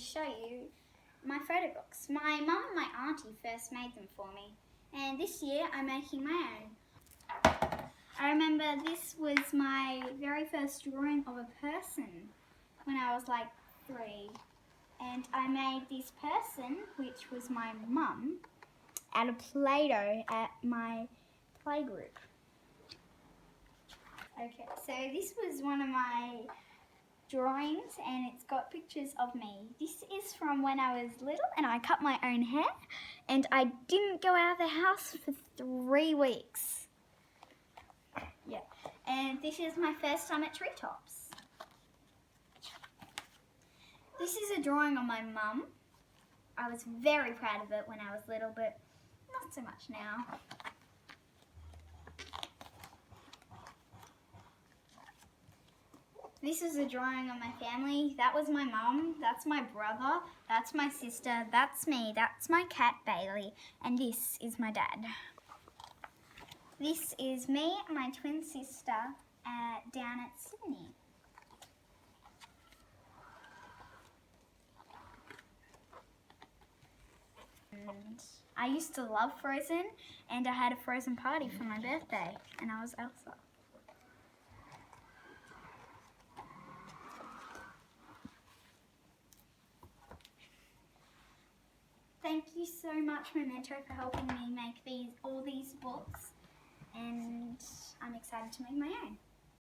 show you my photo books. My mum and my auntie first made them for me, and this year I'm making my own. I remember this was my very first drawing of a person when I was like 3, and I made this person, which was my mum, out of Play-Doh at my playgroup. Okay, so this was one of my drawings, and it's got pictures of me. This is from when I was little and I cut my own hair, and I didn't go out of the house for 3 weeks. Yeah, and this is my first time at Treetops. This is a drawing of my mum. I was very proud of it when I was little, but not so much now. This is a drawing of my family. That was my mum, that's my brother, that's my sister, that's me, that's my cat Bailey, and this is my dad. This is me and my twin sister down at Sydney. And I used to love Frozen, and I had a Frozen party for my birthday, and I was Elsa. Thank you so much, Momento, for helping me make all these books, and I'm excited to make my own.